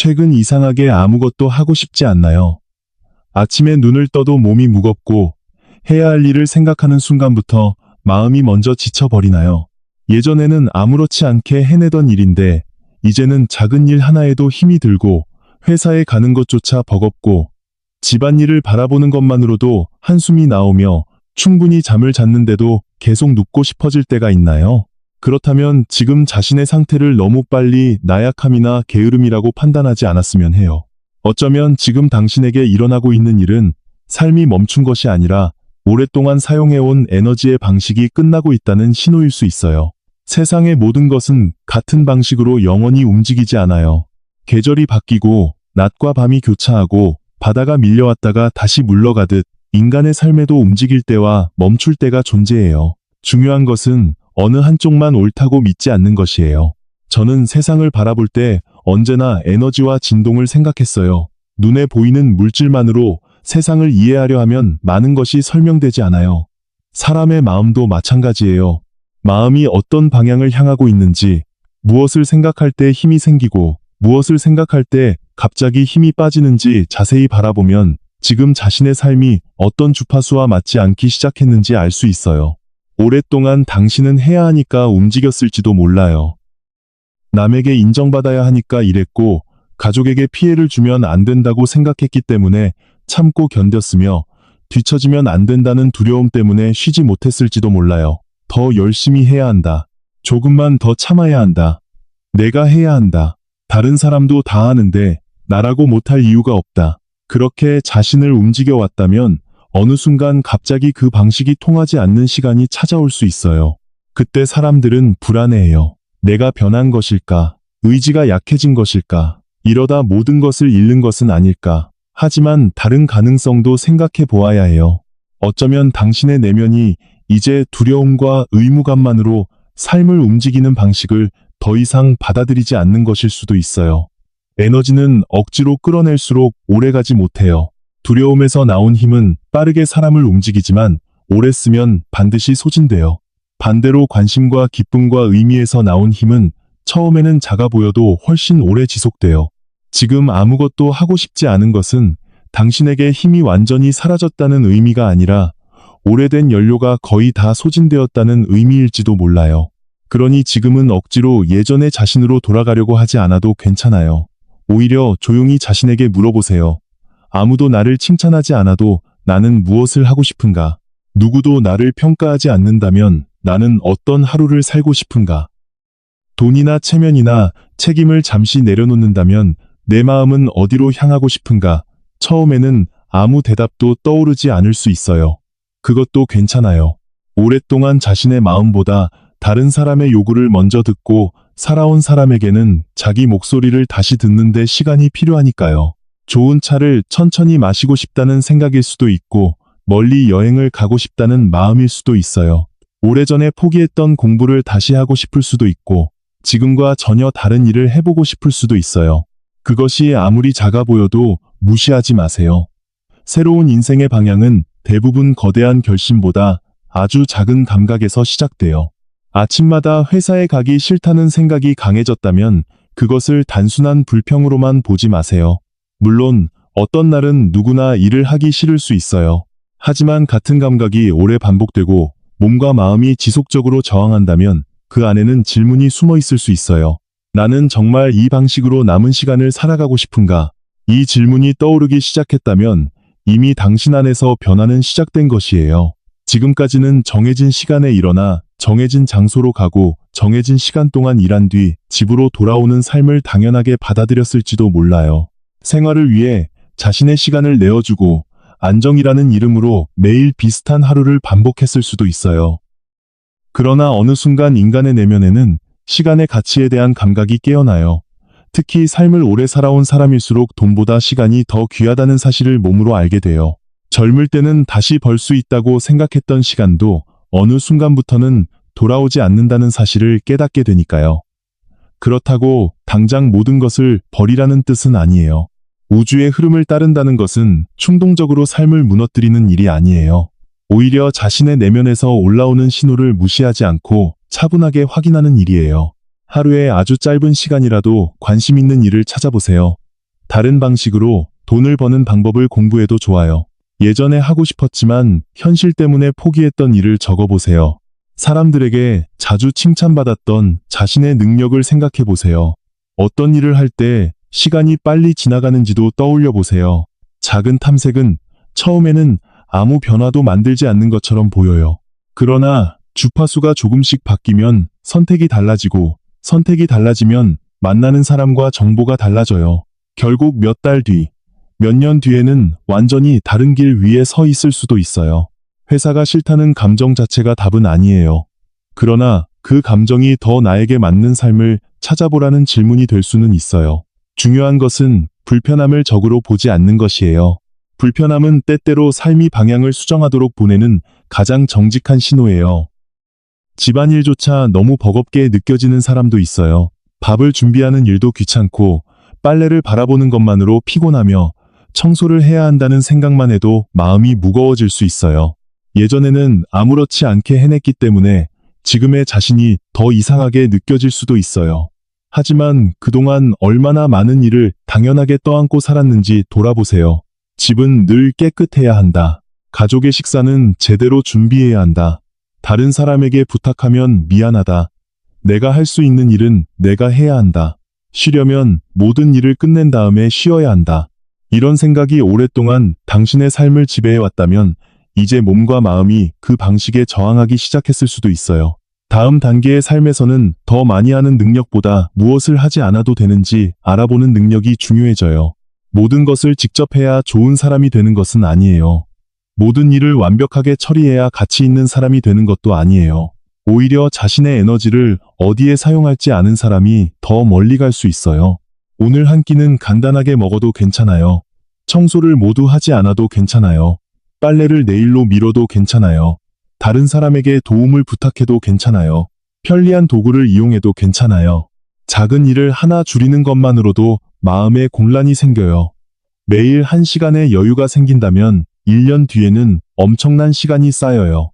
최근 이상하게 아무것도 하고 싶지 않나요? 아침에 눈을 떠도 몸이 무겁고 해야 할 일을 생각하는 순간부터 마음이 먼저 지쳐버리나요? 예전에는 아무렇지 않게 해내던 일인데 이제는 작은 일 하나에도 힘이 들고 회사에 가는 것조차 버겁고 집안일을 바라보는 것만으로도 한숨이 나오며 충분히 잠을 잤는데도 계속 눕고 싶어질 때가 있나요? 그렇다면 지금 자신의 상태를 너무 빨리 나약함이나 게으름이라고 판단하지 않았으면 해요. 어쩌면 지금 당신에게 일어나고 있는 일은 삶이 멈춘 것이 아니라 오랫동안 사용해온 에너지의 방식이 끝나고 있다는 신호일 수 있어요. 세상의 모든 것은 같은 방식으로 영원히 움직이지 않아요. 계절이 바뀌고 낮과 밤이 교차하고 바다가 밀려왔다가 다시 물러가듯 인간의 삶에도 움직일 때와 멈출 때가 존재해요. 중요한 것은 어느 한쪽만 옳다고 믿지 않는 것이에요. 저는 세상을 바라볼 때 언제나 에너지와 진동을 생각했어요. 눈에 보이는 물질만으로 세상을 이해하려 하면 많은 것이 설명되지 않아요. 사람의 마음도 마찬가지예요. 마음이 어떤 방향을 향하고 있는지, 무엇을 생각할 때 힘이 생기고 무엇을 생각할 때 갑자기 힘이 빠지는지 자세히 바라보면 지금 자신의 삶이 어떤 주파수와 맞지 않기 시작했는지 알 수 있어요. 오랫동안 당신은 해야 하니까 움직였을지도 몰라요. 남에게 인정받아야 하니까 일했고 가족에게 피해를 주면 안 된다고 생각했기 때문에 참고 견뎠으며 뒤처지면 안 된다는 두려움 때문에 쉬지 못했을지도 몰라요. 더 열심히 해야 한다. 조금만 더 참아야 한다. 내가 해야 한다. 다른 사람도 다 하는데 나라고 못할 이유가 없다. 그렇게 자신을 움직여왔다면 어느 순간 갑자기 그 방식이 통하지 않는 시간이 찾아올 수 있어요. 그때 사람들은 불안해해요. 내가 변한 것일까? 의지가 약해진 것일까? 이러다 모든 것을 잃는 것은 아닐까? 하지만 다른 가능성도 생각해 보아야 해요. 어쩌면 당신의 내면이 이제 두려움과 의무감만으로 삶을 움직이는 방식을 더 이상 받아들이지 않는 것일 수도 있어요. 에너지는 억지로 끌어낼수록 오래가지 못해요. 두려움에서 나온 힘은 빠르게 사람을 움직이지만 오래 쓰면 반드시 소진돼요. 반대로 관심과 기쁨과 의미에서 나온 힘은 처음에는 작아 보여도 훨씬 오래 지속돼요. 지금 아무것도 하고 싶지 않은 것은 당신에게 힘이 완전히 사라졌다는 의미가 아니라 오래된 연료가 거의 다 소진되었다는 의미일지도 몰라요. 그러니 지금은 억지로 예전의 자신으로 돌아가려고 하지 않아도 괜찮아요. 오히려 조용히 자신에게 물어보세요. 아무도 나를 칭찬하지 않아도 나는 무엇을 하고 싶은가? 누구도 나를 평가하지 않는다면 나는 어떤 하루를 살고 싶은가? 돈이나 체면이나 책임을 잠시 내려놓는다면 내 마음은 어디로 향하고 싶은가? 처음에는 아무 대답도 떠오르지 않을 수 있어요. 그것도 괜찮아요. 오랫동안 자신의 마음보다 다른 사람의 요구를 먼저 듣고 살아온 사람에게는 자기 목소리를 다시 듣는데 시간이 필요하니까요. 좋은 차를 천천히 마시고 싶다는 생각일 수도 있고 멀리 여행을 가고 싶다는 마음일 수도 있어요. 오래전에 포기했던 공부를 다시 하고 싶을 수도 있고 지금과 전혀 다른 일을 해보고 싶을 수도 있어요. 그것이 아무리 작아 보여도 무시하지 마세요. 새로운 인생의 방향은 대부분 거대한 결심보다 아주 작은 감각에서 시작돼요. 아침마다 회사에 가기 싫다는 생각이 강해졌다면 그것을 단순한 불평으로만 보지 마세요. 물론 어떤 날은 누구나 일을 하기 싫을 수 있어요. 하지만 같은 감각이 오래 반복되고 몸과 마음이 지속적으로 저항한다면 그 안에는 질문이 숨어 있을 수 있어요. 나는 정말 이 방식으로 남은 시간을 살아가고 싶은가? 이 질문이 떠오르기 시작했다면 이미 당신 안에서 변화는 시작된 것이에요. 지금까지는 정해진 시간에 일어나 정해진 장소로 가고 정해진 시간 동안 일한 뒤 집으로 돌아오는 삶을 당연하게 받아들였을지도 몰라요. 생활을 위해 자신의 시간을 내어주고 안정이라는 이름으로 매일 비슷한 하루를 반복했을 수도 있어요. 그러나 어느 순간 인간의 내면에는 시간의 가치에 대한 감각이 깨어나요. 특히 삶을 오래 살아온 사람일수록 돈보다 시간이 더 귀하다는 사실을 몸으로 알게 돼요. 젊을 때는 다시 벌 수 있다고 생각했던 시간도 어느 순간부터는 돌아오지 않는다는 사실을 깨닫게 되니까요. 그렇다고 당장 모든 것을 버리라는 뜻은 아니에요. 우주의 흐름을 따른다는 것은 충동적으로 삶을 무너뜨리는 일이 아니에요. 오히려 자신의 내면에서 올라오는 신호를 무시하지 않고 차분하게 확인하는 일이에요. 하루에 아주 짧은 시간이라도 관심 있는 일을 찾아보세요. 다른 방식으로 돈을 버는 방법을 공부해도 좋아요. 예전에 하고 싶었지만 현실 때문에 포기했던 일을 적어보세요. 사람들에게 자주 칭찬받았던 자신의 능력을 생각해 보세요. 어떤 일을 할 때 시간이 빨리 지나가는지도 떠올려 보세요. 작은 탐색은 처음에는 아무 변화도 만들지 않는 것처럼 보여요. 그러나 주파수가 조금씩 바뀌면 선택이 달라지고, 선택이 달라지면 만나는 사람과 정보가 달라져요. 결국 몇 달 뒤, 몇 년 뒤에는 완전히 다른 길 위에 서 있을 수도 있어요. 회사가 싫다는 감정 자체가 답은 아니에요. 그러나 그 감정이 더 나에게 맞는 삶을 찾아보라는 질문이 될 수는 있어요. 중요한 것은 불편함을 적으로 보지 않는 것이에요. 불편함은 때때로 삶이 방향을 수정하도록 보내는 가장 정직한 신호예요. 집안일조차 너무 버겁게 느껴지는 사람도 있어요. 밥을 준비하는 일도 귀찮고, 빨래를 바라보는 것만으로 피곤하며, 청소를 해야 한다는 생각만 해도 마음이 무거워질 수 있어요. 예전에는 아무렇지 않게 해냈기 때문에 지금의 자신이 더 이상하게 느껴질 수도 있어요. 하지만 그동안 얼마나 많은 일을 당연하게 떠안고 살았는지 돌아보세요. 집은 늘 깨끗해야 한다. 가족의 식사는 제대로 준비해야 한다. 다른 사람에게 부탁하면 미안하다. 내가 할 수 있는 일은 내가 해야 한다. 쉬려면 모든 일을 끝낸 다음에 쉬어야 한다. 이런 생각이 오랫동안 당신의 삶을 지배해왔다면 이제 몸과 마음이 그 방식에 저항하기 시작했을 수도 있어요. 다음 단계의 삶에서는 더 많이 하는 능력보다 무엇을 하지 않아도 되는지 알아보는 능력이 중요해져요. 모든 것을 직접 해야 좋은 사람이 되는 것은 아니에요. 모든 일을 완벽하게 처리해야 가치 있는 사람이 되는 것도 아니에요. 오히려 자신의 에너지를 어디에 사용할지 아는 사람이 더 멀리 갈 수 있어요. 오늘 한 끼는 간단하게 먹어도 괜찮아요. 청소를 모두 하지 않아도 괜찮아요. 빨래를 내일로 미뤄도 괜찮아요. 다른 사람에게 도움을 부탁해도 괜찮아요. 편리한 도구를 이용해도 괜찮아요. 작은 일을 하나 줄이는 것만으로도 마음에 공란이 생겨요. 매일 1시간의 여유가 생긴다면 1년 뒤에는 엄청난 시간이 쌓여요.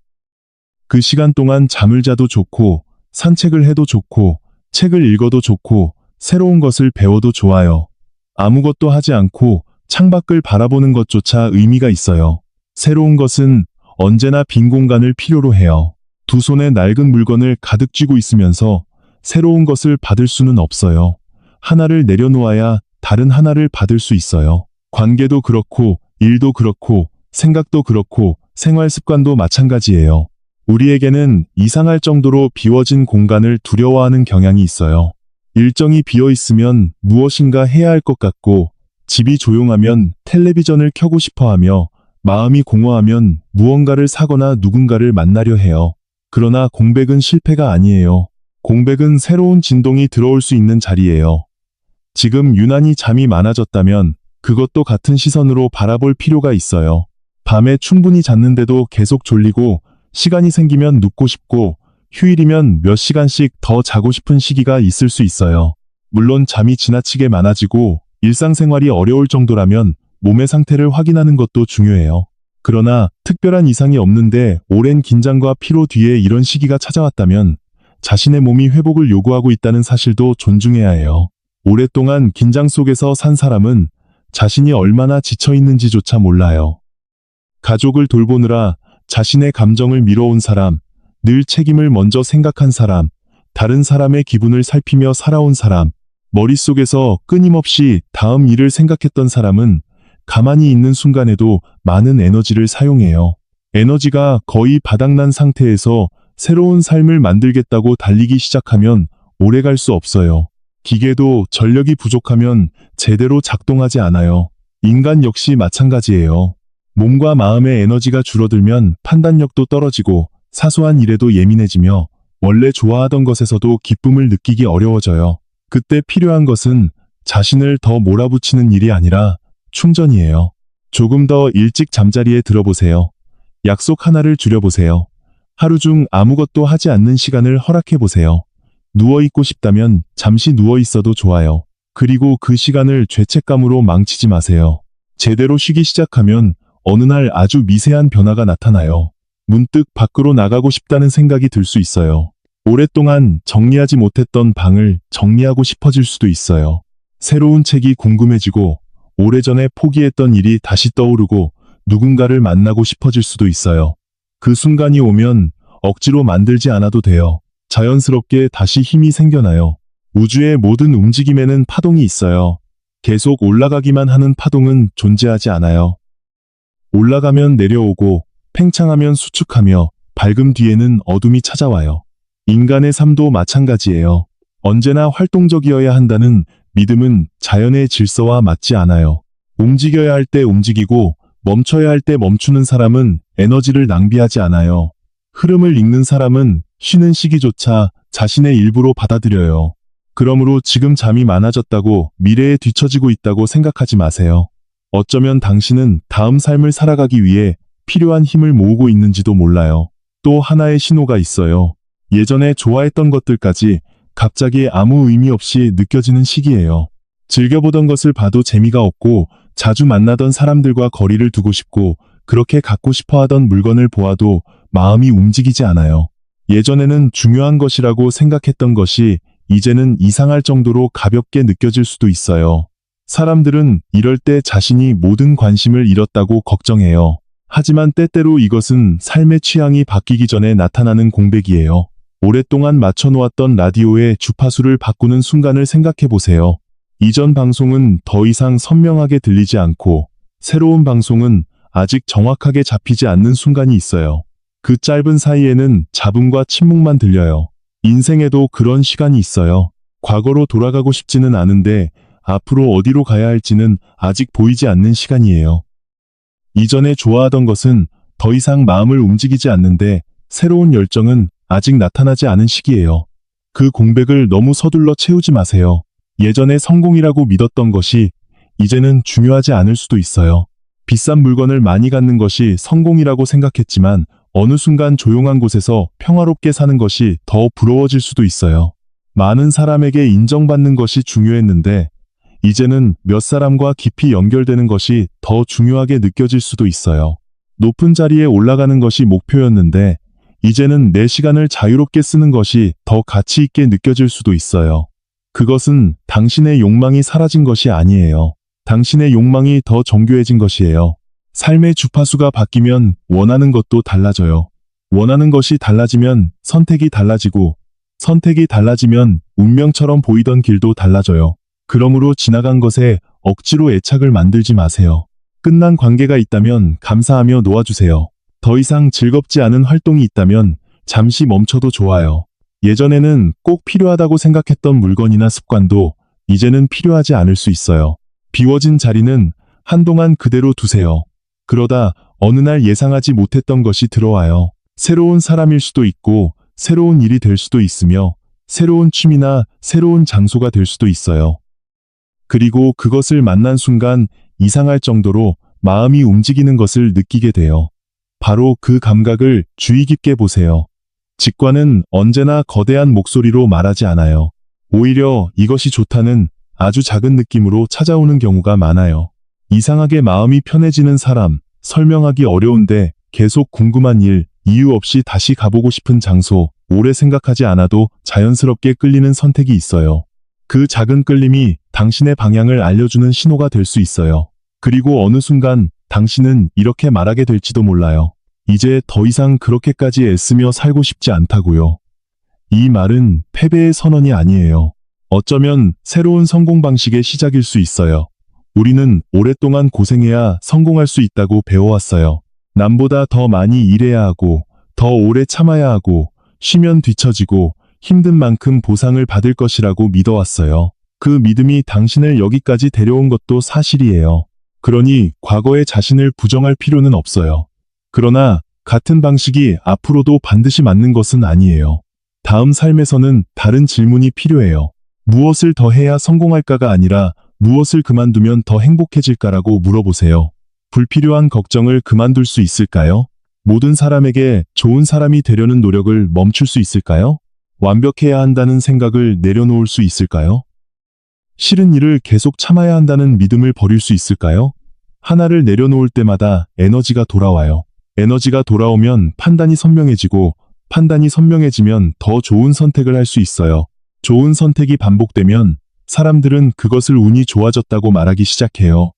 그 시간 동안 잠을 자도 좋고, 산책을 해도 좋고, 책을 읽어도 좋고, 새로운 것을 배워도 좋아요. 아무것도 하지 않고 창밖을 바라보는 것조차 의미가 있어요. 새로운 것은 언제나 빈 공간을 필요로 해요. 두 손에 낡은 물건을 가득 쥐고 있으면서 새로운 것을 받을 수는 없어요. 하나를 내려놓아야 다른 하나를 받을 수 있어요. 관계도 그렇고, 일도 그렇고, 생각도 그렇고, 생활 습관도 마찬가지예요. 우리에게는 이상할 정도로 비워진 공간을 두려워하는 경향이 있어요. 일정이 비어 있으면 무엇인가 해야 할 것 같고, 집이 조용하면 텔레비전을 켜고 싶어 하며, 마음이 공허하면 무언가를 사거나 누군가를 만나려 해요. 그러나 공백은 실패가 아니에요. 공백은 새로운 진동이 들어올 수 있는 자리예요. 지금 유난히 잠이 많아졌다면 그것도 같은 시선으로 바라볼 필요가 있어요. 밤에 충분히 잤는데도 계속 졸리고, 시간이 생기면 눕고 싶고, 휴일이면 몇 시간씩 더 자고 싶은 시기가 있을 수 있어요. 물론 잠이 지나치게 많아지고 일상생활이 어려울 정도라면 몸의 상태를 확인하는 것도 중요해요. 그러나 특별한 이상이 없는데 오랜 긴장과 피로 뒤에 이런 시기가 찾아왔다면 자신의 몸이 회복을 요구하고 있다는 사실도 존중해야 해요. 오랫동안 긴장 속에서 산 사람은 자신이 얼마나 지쳐 있는지조차 몰라요. 가족을 돌보느라 자신의 감정을 미뤄온 사람, 늘 책임을 먼저 생각한 사람, 다른 사람의 기분을 살피며 살아온 사람, 머릿속에서 끊임없이 다음 일을 생각했던 사람은 가만히 있는 순간에도 많은 에너지를 사용해요. 에너지가 거의 바닥난 상태에서 새로운 삶을 만들겠다고 달리기 시작하면 오래 갈 수 없어요. 기계도 전력이 부족하면 제대로 작동하지 않아요. 인간 역시 마찬가지예요. 몸과 마음의 에너지가 줄어들면 판단력도 떨어지고 사소한 일에도 예민해지며 원래 좋아하던 것에서도 기쁨을 느끼기 어려워져요. 그때 필요한 것은 자신을 더 몰아붙이는 일이 아니라 충전이에요. 조금 더 일찍 잠자리에 들어보세요. 약속 하나를 줄여보세요. 하루 중 아무것도 하지 않는 시간을 허락해보세요. 누워있고 싶다면 잠시 누워있어도 좋아요. 그리고 그 시간을 죄책감으로 망치지 마세요. 제대로 쉬기 시작하면 어느 날 아주 미세한 변화가 나타나요. 문득 밖으로 나가고 싶다는 생각이 들 수 있어요. 오랫동안 정리하지 못했던 방을 정리하고 싶어질 수도 있어요. 새로운 책이 궁금해지고 오래전에 포기했던 일이 다시 떠오르고 누군가를 만나고 싶어질 수도 있어요. 그 순간이 오면 억지로 만들지 않아도 돼요. 자연스럽게 다시 힘이 생겨나요. 우주의 모든 움직임에는 파동이 있어요. 계속 올라가기만 하는 파동은 존재하지 않아요. 올라가면 내려오고 팽창하면 수축하며 밝음 뒤에는 어둠이 찾아와요. 인간의 삶도 마찬가지예요. 언제나 활동적이어야 한다는 믿음은 자연의 질서와 맞지 않아요. 움직여야 할 때 움직이고 멈춰야 할 때 멈추는 사람은 에너지를 낭비하지 않아요. 흐름을 읽는 사람은 쉬는 시기조차 자신의 일부로 받아들여요. 그러므로 지금 잠이 많아졌다고 미래에 뒤처지고 있다고 생각하지 마세요. 어쩌면 당신은 다음 삶을 살아가기 위해 필요한 힘을 모으고 있는지도 몰라요. 또 하나의 신호가 있어요. 예전에 좋아했던 것들까지 갑자기 아무 의미 없이 느껴지는 시기예요. 즐겨보던 것을 봐도 재미가 없고 자주 만나던 사람들과 거리를 두고 싶고 그렇게 갖고 싶어 하던 물건을 보아도 마음이 움직이지 않아요. 예전에는 중요한 것이라고 생각했던 것이 이제는 이상할 정도로 가볍게 느껴질 수도 있어요. 사람들은 이럴 때 자신이 모든 관심을 잃었다고 걱정해요. 하지만 때때로 이것은 삶의 취향이 바뀌기 전에 나타나는 공백이에요. 오랫동안 맞춰놓았던 라디오의 주파수를 바꾸는 순간을 생각해 보세요. 이전 방송은 더 이상 선명하게 들리지 않고 새로운 방송은 아직 정확하게 잡히지 않는 순간이 있어요. 그 짧은 사이에는 잡음과 침묵만 들려요. 인생에도 그런 시간이 있어요. 과거로 돌아가고 싶지는 않은데 앞으로 어디로 가야 할지는 아직 보이지 않는 시간이에요. 이전에 좋아하던 것은 더 이상 마음을 움직이지 않는데 새로운 열정은 아직 나타나지 않은 시기예요. 그 공백을 너무 서둘러 채우지 마세요. 예전에 성공이라고 믿었던 것이 이제는 중요하지 않을 수도 있어요. 비싼 물건을 많이 갖는 것이 성공이라고 생각했지만 어느 순간 조용한 곳에서 평화롭게 사는 것이 더 부러워질 수도 있어요. 많은 사람에게 인정받는 것이 중요했는데 이제는 몇 사람과 깊이 연결되는 것이 더 중요하게 느껴질 수도 있어요. 높은 자리에 올라가는 것이 목표였는데 이제는 내 시간을 자유롭게 쓰는 것이 더 가치 있게 느껴질 수도 있어요. 그것은 당신의 욕망이 사라진 것이 아니에요. 당신의 욕망이 더 정교해진 것이에요. 삶의 주파수가 바뀌면 원하는 것도 달라져요. 원하는 것이 달라지면 선택이 달라지고 선택이 달라지면 운명처럼 보이던 길도 달라져요. 그러므로 지나간 것에 억지로 애착을 만들지 마세요. 끝난 관계가 있다면 감사하며 놓아주세요. 더 이상 즐겁지 않은 활동이 있다면 잠시 멈춰도 좋아요. 예전에는 꼭 필요하다고 생각했던 물건이나 습관도 이제는 필요하지 않을 수 있어요. 비워진 자리는 한동안 그대로 두세요. 그러다 어느 날 예상하지 못했던 것이 들어와요. 새로운 사람일 수도 있고 새로운 일이 될 수도 있으며 새로운 취미나 새로운 장소가 될 수도 있어요. 그리고 그것을 만난 순간 이상할 정도로 마음이 움직이는 것을 느끼게 돼요. 바로 그 감각을 주의 깊게 보세요. 직관은 언제나 거대한 목소리로 말하지 않아요. 오히려 이것이 좋다는 아주 작은 느낌으로 찾아오는 경우가 많아요. 이상하게 마음이 편해지는 사람, 설명하기 어려운데 계속 궁금한 일, 이유 없이 다시 가보고 싶은 장소, 오래 생각하지 않아도 자연스럽게 끌리는 선택이 있어요. 그 작은 끌림이 당신의 방향을 알려주는 신호가 될 수 있어요. 그리고 어느 순간 당신은 이렇게 말하게 될지도 몰라요. 이제 더 이상 그렇게까지 애쓰며 살고 싶지 않다고요. 이 말은 패배의 선언이 아니에요. 어쩌면 새로운 성공 방식의 시작일 수 있어요. 우리는 오랫동안 고생해야 성공할 수 있다고 배워왔어요. 남보다 더 많이 일해야 하고, 더 오래 참아야 하고, 쉬면 뒤처지고, 힘든 만큼 보상을 받을 것이라고 믿어왔어요. 그 믿음이 당신을 여기까지 데려온 것도 사실이에요. 그러니 과거의 자신을 부정할 필요는 없어요. 그러나 같은 방식이 앞으로도 반드시 맞는 것은 아니에요. 다음 삶에서는 다른 질문이 필요해요. 무엇을 더 해야 성공할까가 아니라 무엇을 그만두면 더 행복해질까라고 물어보세요. 불필요한 걱정을 그만둘 수 있을까요? 모든 사람에게 좋은 사람이 되려는 노력을 멈출 수 있을까요? 완벽해야 한다는 생각을 내려놓을 수 있을까요? 싫은 일을 계속 참아야 한다는 믿음을 버릴 수 있을까요? 하나를 내려놓을 때마다 에너지가 돌아와요. 에너지가 돌아오면 판단이 선명해지고 판단이 선명해지면 더 좋은 선택을 할 수 있어요. 좋은 선택이 반복되면 사람들은 그것을 운이 좋아졌다고 말하기 시작해요.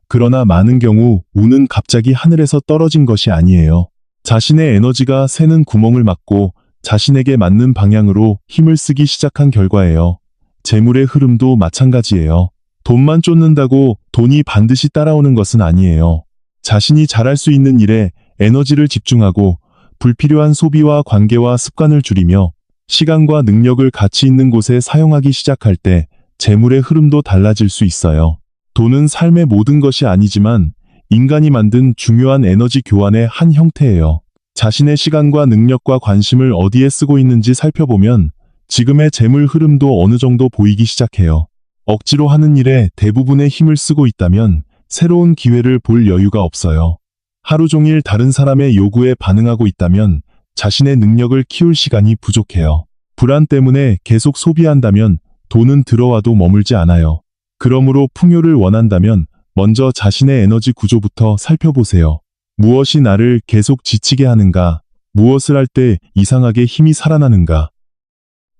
그러나 많은 경우 운은 갑자기 하늘에서 떨어진 것이 아니에요. 자신의 에너지가 새는 구멍을 막고 자신에게 맞는 방향으로 힘을 쓰기 시작한 결과예요. 재물의 흐름도 마찬가지예요. 돈만 쫓는다고 돈이 반드시 따라오는 것은 아니에요. 자신이 잘할 수 있는 일에 에너지를 집중하고 불필요한 소비와 관계와 습관을 줄이며 시간과 능력을 가치 있는 곳에 사용하기 시작할 때 재물의 흐름도 달라질 수 있어요. 돈은 삶의 모든 것이 아니지만 인간이 만든 중요한 에너지 교환의 한 형태예요. 자신의 시간과 능력과 관심을 어디에 쓰고 있는지 살펴보면 지금의 재물 흐름도 어느 정도 보이기 시작해요. 억지로 하는 일에 대부분의 힘을 쓰고 있다면 새로운 기회를 볼 여유가 없어요. 하루 종일 다른 사람의 요구에 반응하고 있다면 자신의 능력을 키울 시간이 부족해요. 불안 때문에 계속 소비한다면 돈은 들어와도 머물지 않아요. 그러므로 풍요를 원한다면 먼저 자신의 에너지 구조부터 살펴보세요. 무엇이 나를 계속 지치게 하는가? 무엇을 할 때 이상하게 힘이 살아나는가?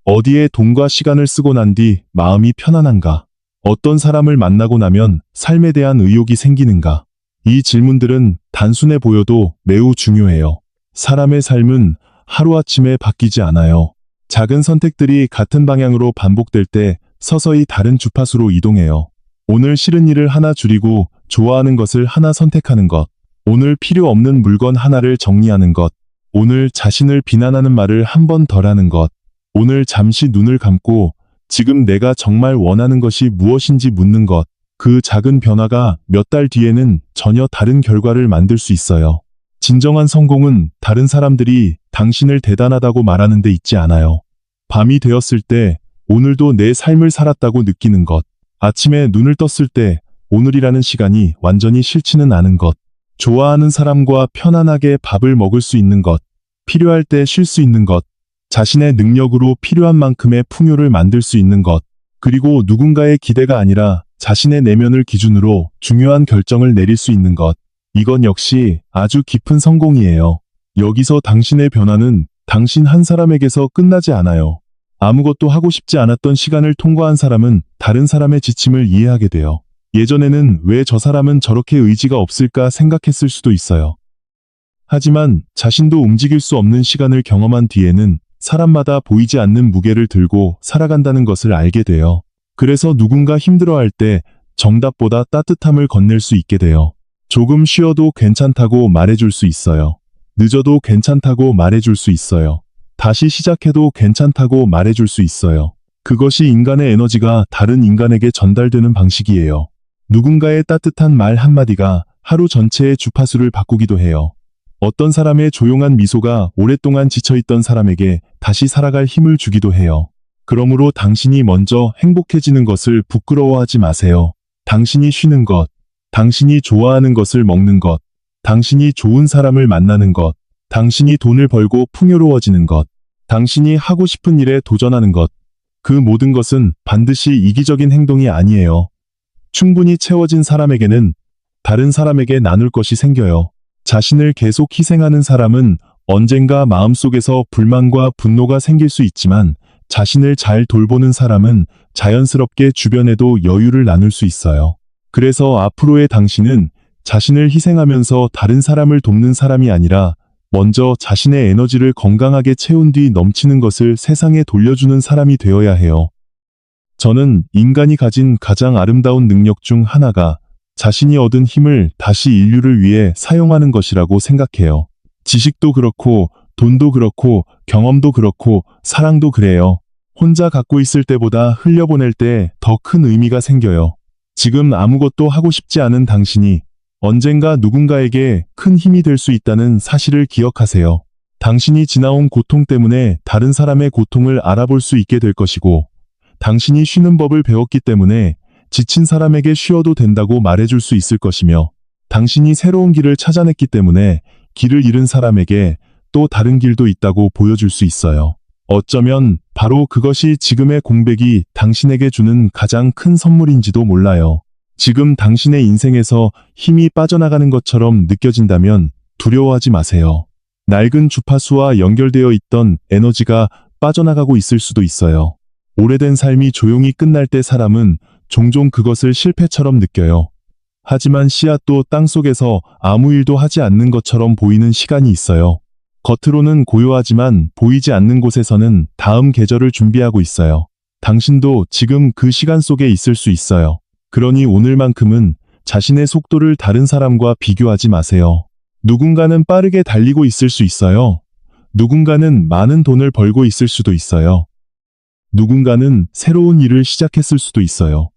어디에 돈과 시간을 쓰고 난 뒤 마음이 편안한가? 어떤 사람을 만나고 나면 삶에 대한 의욕이 생기는가? 이 질문들은 단순해 보여도 매우 중요해요. 사람의 삶은 하루아침에 바뀌지 않아요. 작은 선택들이 같은 방향으로 반복될 때 서서히 다른 주파수로 이동해요. 오늘 싫은 일을 하나 줄이고 좋아하는 것을 하나 선택하는 것. 오늘 필요 없는 물건 하나를 정리하는 것. 오늘 자신을 비난하는 말을 한 번 덜 하는 것. 오늘 잠시 눈을 감고 지금 내가 정말 원하는 것이 무엇인지 묻는 것. 그 작은 변화가 몇 달 뒤에는 전혀 다른 결과를 만들 수 있어요. 진정한 성공은 다른 사람들이 당신을 대단하다고 말하는 데 있지 않아요. 밤이 되었을 때 오늘도 내 삶을 살았다고 느끼는 것. 아침에 눈을 떴을 때 오늘이라는 시간이 완전히 싫지는 않은 것. 좋아하는 사람과 편안하게 밥을 먹을 수 있는 것. 필요할 때 쉴 수 있는 것. 자신의 능력으로 필요한 만큼의 풍요를 만들 수 있는 것. 그리고 누군가의 기대가 아니라 자신의 내면을 기준으로 중요한 결정을 내릴 수 있는 것. 이건 역시 아주 깊은 성공이에요. 여기서 당신의 변화는 당신 한 사람에게서 끝나지 않아요. 아무것도 하고 싶지 않았던 시간을 통과한 사람은 다른 사람의 지침을 이해하게 돼요. 예전에는 왜 저 사람은 저렇게 의지가 없을까 생각했을 수도 있어요. 하지만 자신도 움직일 수 없는 시간을 경험한 뒤에는 사람마다 보이지 않는 무게를 들고 살아간다는 것을 알게 돼요. 그래서 누군가 힘들어할 때 정답보다 따뜻함을 건넬 수 있게 돼요. 조금 쉬어도 괜찮다고 말해줄 수 있어요. 늦어도 괜찮다고 말해줄 수 있어요. 다시 시작해도 괜찮다고 말해줄 수 있어요. 그것이 인간의 에너지가 다른 인간에게 전달되는 방식이에요. 누군가의 따뜻한 말 한마디가 하루 전체의 주파수를 바꾸기도 해요. 어떤 사람의 조용한 미소가 오랫동안 지쳐있던 사람에게 다시 살아갈 힘을 주기도 해요. 그러므로 당신이 먼저 행복해지는 것을 부끄러워하지 마세요. 당신이 쉬는 것, 당신이 좋아하는 것을 먹는 것, 당신이 좋은 사람을 만나는 것, 당신이 돈을 벌고 풍요로워지는 것, 당신이 하고 싶은 일에 도전하는 것, 그 모든 것은 반드시 이기적인 행동이 아니에요. 충분히 채워진 사람에게는 다른 사람에게 나눌 것이 생겨요. 자신을 계속 희생하는 사람은 언젠가 마음속에서 불만과 분노가 생길 수 있지만 자신을 잘 돌보는 사람은 자연스럽게 주변에도 여유를 나눌 수 있어요. 그래서 앞으로의 당신은 자신을 희생하면서 다른 사람을 돕는 사람이 아니라 먼저 자신의 에너지를 건강하게 채운 뒤 넘치는 것을 세상에 돌려주는 사람이 되어야 해요. 저는 인간이 가진 가장 아름다운 능력 중 하나가 자신이 얻은 힘을 다시 인류를 위해 사용하는 것이라고 생각해요. 지식도 그렇고 돈도 그렇고 경험도 그렇고 사랑도 그래요. 혼자 갖고 있을 때보다 흘려보낼 때 더 큰 의미가 생겨요. 지금 아무것도 하고 싶지 않은 당신이 언젠가 누군가에게 큰 힘이 될 수 있다는 사실을 기억하세요. 당신이 지나온 고통 때문에 다른 사람의 고통을 알아볼 수 있게 될 것이고, 당신이 쉬는 법을 배웠기 때문에 지친 사람에게 쉬어도 된다고 말해줄 수 있을 것이며, 당신이 새로운 길을 찾아냈기 때문에 길을 잃은 사람에게 또 다른 길도 있다고 보여줄 수 있어요. 어쩌면 바로 그것이 지금의 공백이 당신에게 주는 가장 큰 선물인지도 몰라요. 지금 당신의 인생에서 힘이 빠져나가는 것처럼 느껴진다면 두려워하지 마세요. 낡은 주파수와 연결되어 있던 에너지가 빠져나가고 있을 수도 있어요. 오래된 삶이 조용히 끝날 때 사람은 종종 그것을 실패처럼 느껴요. 하지만 씨앗도 땅속에서 아무 일도 하지 않는 것처럼 보이는 시간이 있어요. 겉으로는 고요하지만 보이지 않는 곳에서는 다음 계절을 준비하고 있어요. 당신도 지금 그 시간 속에 있을 수 있어요. 그러니 오늘만큼은 자신의 속도를 다른 사람과 비교하지 마세요. 누군가는 빠르게 달리고 있을 수 있어요. 누군가는 많은 돈을 벌고 있을 수도 있어요. 누군가는 새로운 일을 시작했을 수도 있어요.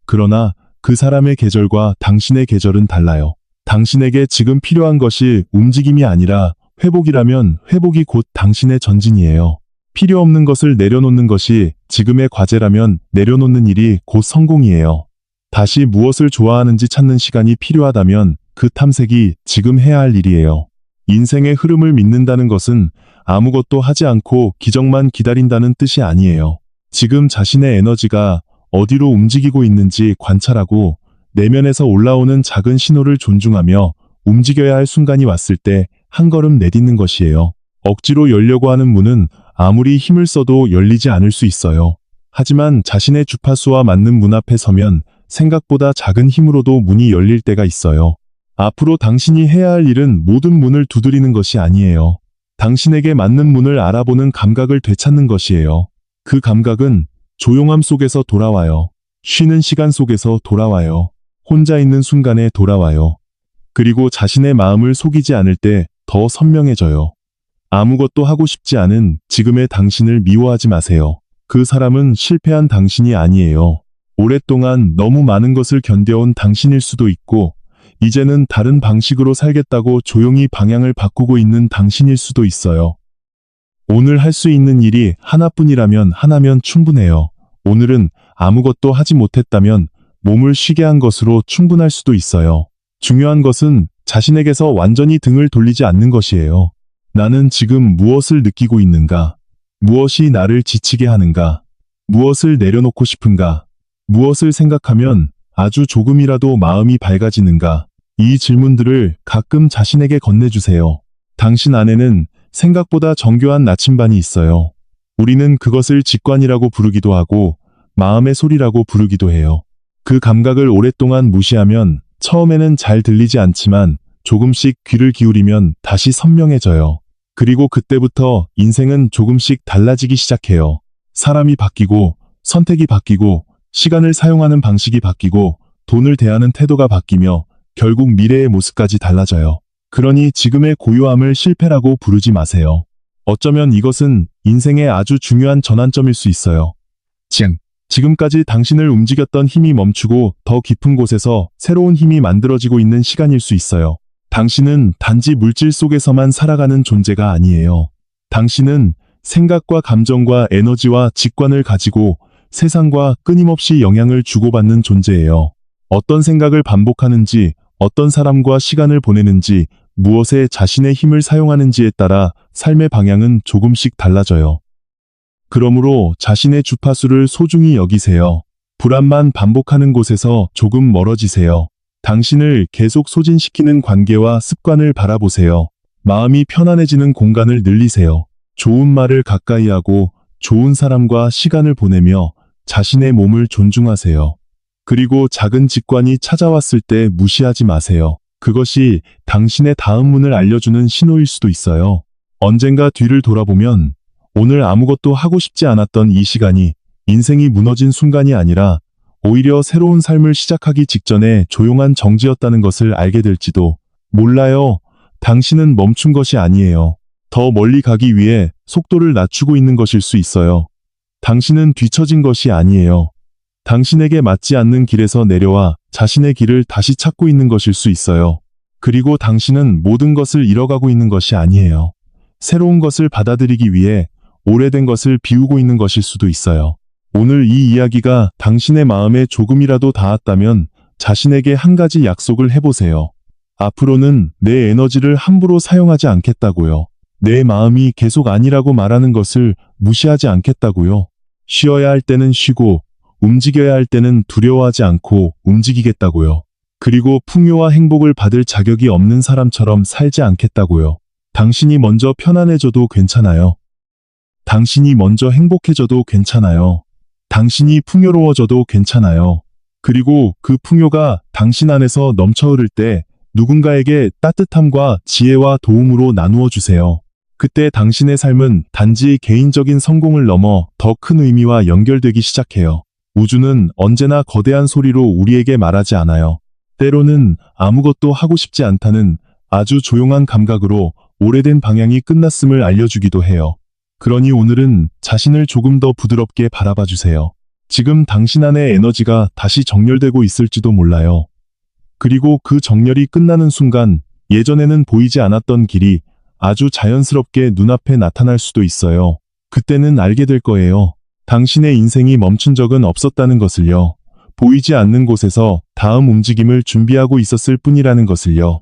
그러나 그 사람의 계절과 당신의 계절은 달라요. 당신에게 지금 필요한 것이 움직임이 아니라 회복이라면 회복이 곧 당신의 전진이에요. 필요 없는 것을 내려놓는 것이 지금의 과제라면 내려놓는 일이 곧 성공이에요. 다시 무엇을 좋아하는지 찾는 시간이 필요하다면 그 탐색이 지금 해야 할 일이에요. 인생의 흐름을 믿는다는 것은 아무것도 하지 않고 기적만 기다린다는 뜻이 아니에요. 지금 자신의 에너지가 어디로 움직이고 있는지 관찰하고 내면에서 올라오는 작은 신호를 존중하며 움직여야 할 순간이 왔을 때 한 걸음 내딛는 것이에요. 억지로 열려고 하는 문은 아무리 힘을 써도 열리지 않을 수 있어요. 하지만 자신의 주파수와 맞는 문 앞에 서면 생각보다 작은 힘으로도 문이 열릴 때가 있어요. 앞으로 당신이 해야 할 일은 모든 문을 두드리는 것이 아니에요. 당신에게 맞는 문을 알아보는 감각을 되찾는 것이에요. 그 감각은 조용함 속에서 돌아와요. 쉬는 시간 속에서 돌아와요. 혼자 있는 순간에 돌아와요. 그리고 자신의 마음을 속이지 않을 때 더 선명해져요. 아무것도 하고 싶지 않은 지금의 당신을 미워하지 마세요. 그 사람은 실패한 당신이 아니에요. 오랫동안 너무 많은 것을 견뎌온 당신일 수도 있고, 이제는 다른 방식으로 살겠다고 조용히 방향을 바꾸고 있는 당신일 수도 있어요. 오늘 할 수 있는 일이 하나뿐이라면 하나면 충분해요. 오늘은 아무것도 하지 못했다면 몸을 쉬게 한 것으로 충분할 수도 있어요. 중요한 것은 자신에게서 완전히 등을 돌리지 않는 것이에요. 나는 지금 무엇을 느끼고 있는가? 무엇이 나를 지치게 하는가? 무엇을 내려놓고 싶은가? 무엇을 생각하면 아주 조금이라도 마음이 밝아지는가? 이 질문들을 가끔 자신에게 건네주세요. 당신 안에는 생각보다 정교한 나침반이 있어요. 우리는 그것을 직관이라고 부르기도 하고 마음의 소리라고 부르기도 해요. 그 감각을 오랫동안 무시하면 처음에는 잘 들리지 않지만 조금씩 귀를 기울이면 다시 선명해져요. 그리고 그때부터 인생은 조금씩 달라지기 시작해요. 사람이 바뀌고, 선택이 바뀌고, 시간을 사용하는 방식이 바뀌고, 돈을 대하는 태도가 바뀌며 결국 미래의 모습까지 달라져요. 그러니 지금의 고요함을 실패라고 부르지 마세요. 어쩌면 이것은 인생의 아주 중요한 전환점일 수 있어요. 지금까지 당신을 움직였던 힘이 멈추고 더 깊은 곳에서 새로운 힘이 만들어지고 있는 시간일 수 있어요. 당신은 단지 물질 속에서만 살아가는 존재가 아니에요. 당신은 생각과 감정과 에너지와 직관을 가지고 세상과 끊임없이 영향을 주고받는 존재예요. 어떤 생각을 반복하는지, 어떤 사람과 시간을 보내는지, 무엇에 자신의 힘을 사용하는지에 따라 삶의 방향은 조금씩 달라져요. 그러므로 자신의 주파수를 소중히 여기세요. 불안만 반복하는 곳에서 조금 멀어지세요. 당신을 계속 소진시키는 관계와 습관을 바라보세요. 마음이 편안해지는 공간을 늘리세요. 좋은 말을 가까이 하고 좋은 사람과 시간을 보내며 자신의 몸을 존중하세요. 그리고 작은 직관이 찾아왔을 때 무시하지 마세요. 그것이 당신의 다음 문을 알려주는 신호일 수도 있어요. 언젠가 뒤를 돌아보면 오늘 아무것도 하고 싶지 않았던 이 시간이 인생이 무너진 순간이 아니라 오히려 새로운 삶을 시작하기 직전에 조용한 정지였다는 것을 알게 될지도 몰라요. 당신은 멈춘 것이 아니에요. 더 멀리 가기 위해 속도를 낮추고 있는 것일 수 있어요. 당신은 뒤처진 것이 아니에요. 당신에게 맞지 않는 길에서 내려와 자신의 길을 다시 찾고 있는 것일 수 있어요. 그리고 당신은 모든 것을 잃어가고 있는 것이 아니에요. 새로운 것을 받아들이기 위해 오래된 것을 비우고 있는 것일 수도 있어요. 오늘 이 이야기가 당신의 마음에 조금이라도 닿았다면 자신에게 한 가지 약속을 해보세요. 앞으로는 내 에너지를 함부로 사용하지 않겠다고요. 내 마음이 계속 아니라고 말하는 것을 무시하지 않겠다고요. 쉬어야 할 때는 쉬고 움직여야 할 때는 두려워하지 않고 움직이겠다고요. 그리고 풍요와 행복을 받을 자격이 없는 사람처럼 살지 않겠다고요. 당신이 먼저 편안해져도 괜찮아요. 당신이 먼저 행복해져도 괜찮아요. 당신이 풍요로워져도 괜찮아요. 그리고 그 풍요가 당신 안에서 넘쳐 흐를 때 누군가에게 따뜻함과 지혜와 도움으로 나누어 주세요. 그때 당신의 삶은 단지 개인적인 성공을 넘어 더 큰 의미와 연결되기 시작해요. 우주는 언제나 거대한 소리로 우리에게 말하지 않아요. 때로는 아무것도 하고 싶지 않다는 아주 조용한 감각으로 오래된 방향이 끝났음을 알려주기도 해요. 그러니 오늘은 자신을 조금 더 부드럽게 바라봐 주세요. 지금 당신 안의 에너지가 다시 정렬되고 있을지도 몰라요. 그리고 그 정렬이 끝나는 순간 예전에는 보이지 않았던 길이 아주 자연스럽게 눈앞에 나타날 수도 있어요. 그때는 알게 될 거예요. 당신의 인생이 멈춘 적은 없었다는 것을요. 보이지 않는 곳에서 다음 움직임을 준비하고 있었을 뿐이라는 것을요.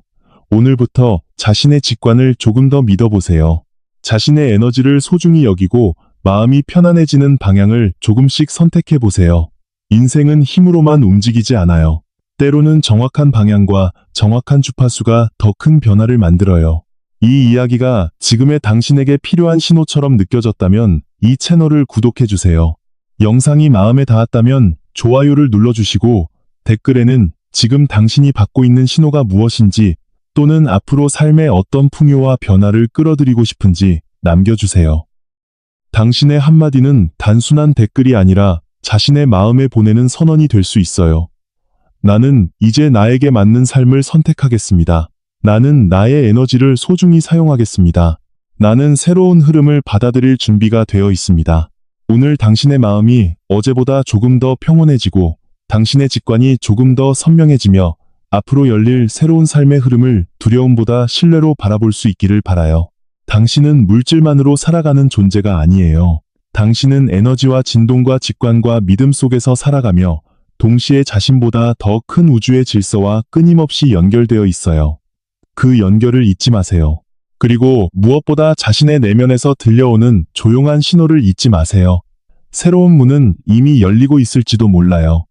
오늘부터 자신의 직관을 조금 더 믿어보세요. 자신의 에너지를 소중히 여기고 마음이 편안해지는 방향을 조금씩 선택해 보세요. 인생은 힘으로만 움직이지 않아요. 때로는 정확한 방향과 정확한 주파수가 더 큰 변화를 만들어요. 이 이야기가 지금의 당신에게 필요한 신호처럼 느껴졌다면 이 채널을 구독해 주세요. 영상이 마음에 닿았다면 좋아요를 눌러주시고 댓글에는 지금 당신이 받고 있는 신호가 무엇인지 또는 앞으로 삶의 어떤 풍요와 변화를 끌어들이고 싶은지 남겨주세요. 당신의 한마디는 단순한 댓글이 아니라 자신의 마음에 보내는 선언이 될 수 있어요. 나는 이제 나에게 맞는 삶을 선택하겠습니다. 나는 나의 에너지를 소중히 사용하겠습니다. 나는 새로운 흐름을 받아들일 준비가 되어 있습니다. 오늘 당신의 마음이 어제보다 조금 더 평온해지고 당신의 직관이 조금 더 선명해지며 앞으로 열릴 새로운 삶의 흐름을 두려움보다 신뢰로 바라볼 수 있기를 바라요. 당신은 물질만으로 살아가는 존재가 아니에요. 당신은 에너지와 진동과 직관과 믿음 속에서 살아가며 동시에 자신보다 더 큰 우주의 질서와 끊임없이 연결되어 있어요. 그 연결을 잊지 마세요. 그리고 무엇보다 자신의 내면에서 들려오는 조용한 신호를 잊지 마세요. 새로운 문은 이미 열리고 있을지도 몰라요.